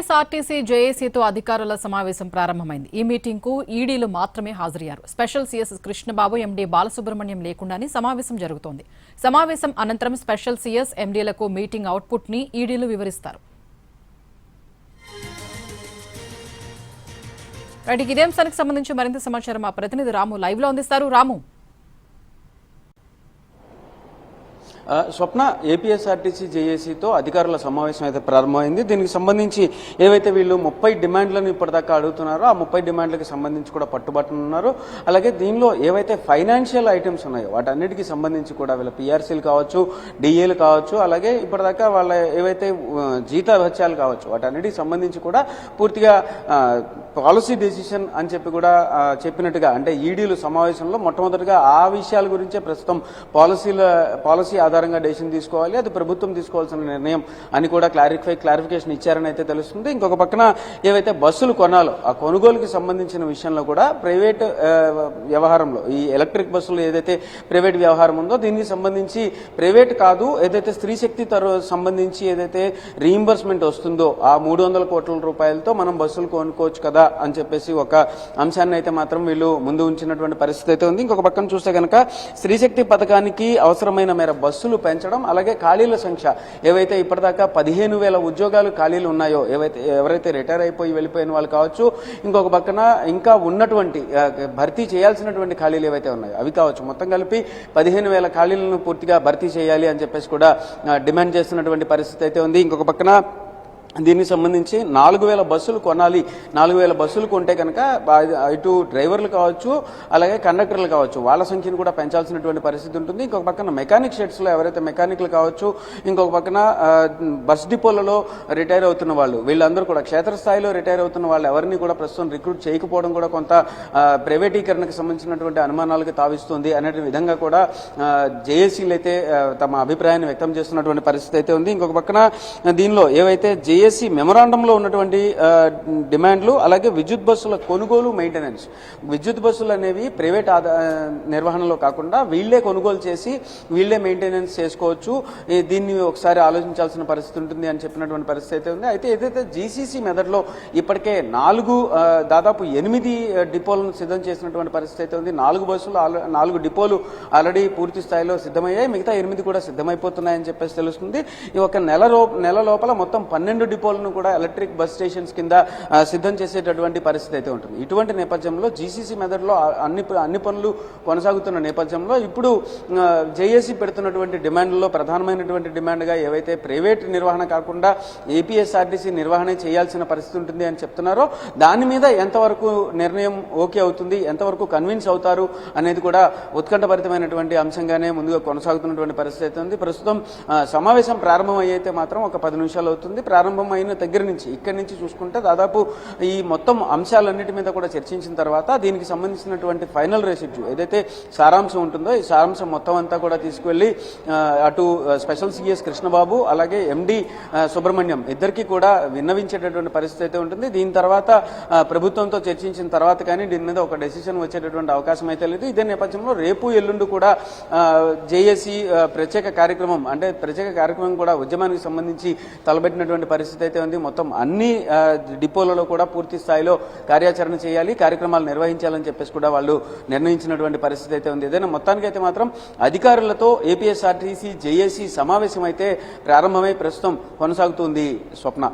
APSRTC జేఏసీతో అధికారుల సమావేశం ప్రారంభమైంది. ఈ మీటింగ్ కు ఈడీలు మాత్రమే హాజరయ్యారు. Special CS Krishnababu, MD Balasubrahmanyam లేకుండానే సమావేశం జరుగుతోంది. సమావేశం అనంతరం స్పెషల్ సీఎస్, ఎండీలకు మీటింగ్ అవుట్పుట్ ని ఈడీలు వివరిస్తారు. ఇదే అంశానికి సంబంధించి మరింత సమాచారం మా ప్రతినిధి రాము లైవ్ లో అందిస్తారు. రాము, స్వప్న, ఏపీఎస్ఆర్టీసీ జేఏసీతో అధికారుల సమావేశం అయితే ప్రారంభమైంది. దీనికి సంబంధించి ఏవైతే వీళ్ళు 30 డిమాండ్లను ఇప్పటిదాకా అడుగుతున్నారో ఆ 30 డిమాండ్లకు సంబంధించి కూడా పట్టుబట్టున్నారు. అలాగే దీనిలో ఏవైతే ఫైనాన్షియల్ ఐటమ్స్ ఉన్నాయో వాటన్నిటికీ సంబంధించి కూడా వీళ్ళ పిఆర్సీలు కావచ్చు, డిఏలు కావచ్చు, అలాగే ఇప్పటిదాకా వాళ్ళ ఏవైతే జీతాభత్యాలు కావచ్చు వాటన్నిటికి సంబంధించి కూడా పూర్తిగా పాలసీ డెసిషన్ అని చెప్పి కూడా చెప్పినట్టుగా, అంటే ఈడీలు సమావేశంలో మొట్టమొదటిగా ఆ విషయాల గురించే ప్రస్తుతం పాలసీ ఆధారంగా డెసిషన్ తీసుకోవాలి, అది ప్రభుత్వం తీసుకోవాల్సిన నిర్ణయం అని కూడా క్లారిఫికేషన్ ఇచ్చారని అయితే తెలుస్తుంది. ఇంకొక పక్కన ఏవైతే బస్సులు కొనాలో ఆ కొనుగోలుకి సంబంధించిన విషయంలో కూడా ప్రైవేట్ వ్యవహారంలో ఈ ఎలక్ట్రిక్ బస్సులు ఏదైతే ప్రైవేట్ వ్యవహారం ఉందో దీనికి సంబంధించి ప్రైవేట్ కాదు, ఏదైతే స్త్రీ శక్తి సంబంధించి ఏదైతే రీయింబర్స్మెంట్ వస్తుందో ఆ 300 కోట్ల రూపాయలతో మనం బస్సులు కొనుక్కోవచ్చు కదా అని చెప్పేసి ఒక అంశాన్ని అయితే మాత్రం వీళ్ళు ముందు ఉంచినటువంటి పరిస్థితి అయితే ఉంది. ఇంకొక పక్కన చూస్తే కనుక స్త్రీశక్తి పథకానికి అవసరమైన మేర బస్సులు పెంచడం, అలాగే ఖాళీల సంఖ్య ఏవైతే ఇప్పటిదాకా 15,000 ఉద్యోగాలు ఖాళీలు ఉన్నాయో, ఎవరైతే రిటైర్ అయిపోయి వెళ్ళిపోయిన వాళ్ళు కావచ్చు, ఇంకొక పక్కన ఇంకా ఉన్నటువంటి భర్తీ చేయాల్సినటువంటి ఖాళీలు ఏవైతే ఉన్నాయో అవి కావచ్చు, మొత్తం కలిపి 15,000 ఖాళీలను పూర్తిగా భర్తీ చేయాలి అని చెప్పేసి కూడా డిమాండ్ చేస్తున్నటువంటి పరిస్థితి అయితే ఉంది. ఇంకొక పక్కన దీనికి సంబంధించి 4,000 బస్సులు కొనాలి. 4,000 బస్సులు కొంటే కనుక ఇటు డ్రైవర్లు కావచ్చు, అలాగే కండక్టర్లు కావచ్చు, వాళ్ళ సంఖ్యను కూడా పెంచాల్సినటువంటి పరిస్థితి ఉంటుంది. ఇంకొక పక్కన మెకానిక్ షెడ్స్లో ఎవరైతే మెకానిక్లు కావచ్చు, ఇంకొక పక్కన బస్ డిపోలలో రిటైర్ అవుతున్న వాళ్ళు, వీళ్ళందరూ కూడా క్షేత్రస్థాయిలో రిటైర్ అవుతున్న వాళ్ళు ఎవరిని కూడా ప్రస్తుతం రిక్రూట్ చేయకపోవడం కూడా కొంత ప్రైవేటీకరణకు సంబంధించినటువంటి అనుమానాలకు తావిస్తుంది అనే విధంగా కూడా జేఏసీలు అయితే తమ అభిప్రాయాన్ని వ్యక్తం చేస్తున్నటువంటి పరిస్థితి అయితే ఉంది. ఇంకొక పక్కన దీనిలో ఏవైతే జేఏసీ మెమొరాండంలో ఉన్నటువంటి డిమాండ్లు, అలాగే విద్యుత్ బస్సుల కొనుగోలు, మెయింటెనెన్స్, విద్యుత్ బస్సులు అనేవి ప్రైవేట్ నిర్వహణలో కాకుండా వీళ్లే కొనుగోలు చేసి వీళ్లే మెయింటెనెన్స్ చేసుకోవచ్చు, దీన్ని ఒకసారి ఆలోచించాల్సిన పరిస్థితి ఉంటుంది అని చెప్పినటువంటి పరిస్థితి అయితే ఉంది. అయితే ఏదైతే జీసీసీ మెథడ్లో ఇప్పటికే దాదాపు 8 డిపోలను సిద్ధం చేసినటువంటి పరిస్థితి అయితే ఉంది. 4 బస్సులు 4 డిపోలు ఆల్రెడీ పూర్తి స్థాయిలో సిద్ధమయ్యాయి, మిగతా 8 కూడా సిద్ధమైపోతున్నాయని చెప్పేసి తెలుస్తుంది. ఈ ఒక నెల లోపల మొత్తం 12 డిపోలను కూడా ఎలక్ట్రిక్ బస్ స్టేషన్స్ కింద సిద్ధం చేసేటటువంటి పరిస్థితి అయితే ఉంటుంది. ఇటువంటి నేపథ్యంలో జీసీసీ మెథడ్లో అన్ని పనులు కొనసాగుతున్న నేపథ్యంలో ఇప్పుడు జేఏసీ పెడుతున్నటువంటి డిమాండ్లలో ప్రధానమైనటువంటి డిమాండ్గా ఏవైతే ప్రైవేట్ నిర్వహణ కాకుండా ఏపీఎస్ఆర్టీసీ నిర్వహణ చేయాల్సిన పరిస్థితి ఉంటుంది అని చెప్తున్నారో దాని మీద ఎంతవరకు నిర్ణయం ఓకే అవుతుంది, ఎంతవరకు కన్విన్స్ అవుతారు అనేది కూడా ఉత్కంఠభరితమైనటువంటి అంశంగానే ముందుగా కొనసాగుతున్నటువంటి పరిస్థితి అయితే ఉంది. ప్రస్తుతం సమావేశం ప్రారంభం అయితే మాత్రం ఒక 10 నిమిషాలు అవుతుంది. ప్రారంభమైన దగ్గర నుంచి ఇక్కడి నుంచి చూసుకుంటే దాదాపు ఈ మొత్తం అంశాలన్నిటి మీద కూడా చర్చించిన తర్వాత దీనికి సంబంధించినటువంటి ఫైనల్ రెసిడ్యూ ఏదైతే సారాంశం ఉంటుందో ఈ సారాంశం మొత్తం అంతా కూడా తీసుకువెళ్లి అటు స్పెషల్ సీఎస్ కృష్ణబాబు అలాగే ఎండీ సుబ్రహ్మణ్యం ఇద్దరికి కూడా విన్నవించేటటువంటి పరిస్థితి అయితే ఉంటుంది. దీని తర్వాత ప్రభుత్వంతో చర్చించిన తర్వాత కానీ దీని మీద ఒక డెసిషన్ వచ్చేటటువంటి అవకాశం అయితే లేదు. ఇదే నేపథ్యంలో రేపు ఎల్లుండి కూడా జేఏసీ ప్రత్యేక కార్యక్రమం కూడా ఉద్యమానికి సంబంధించి తలబెట్టినటువంటి పరిస్థితి అయితే ఉంది. మొత్తం అన్ని డిపోలలో కూడా పూర్తి స్థాయిలో కార్యాచరణ చేయాలి, కార్యక్రమాలు నిర్వహించాలని చెప్పేసి కూడా వాళ్ళు నిర్ణయించినటువంటి పరిస్థితి అయితే ఉంది. ఏదైనా మొత్తానికైతే మాత్రం అధికారులతో ఏపీఎస్ఆర్టీసీ జేఏసీ సమావేశం అయితే ప్రారంభమై ప్రస్తుతం కొనసాగుతుంది. స్వప్న.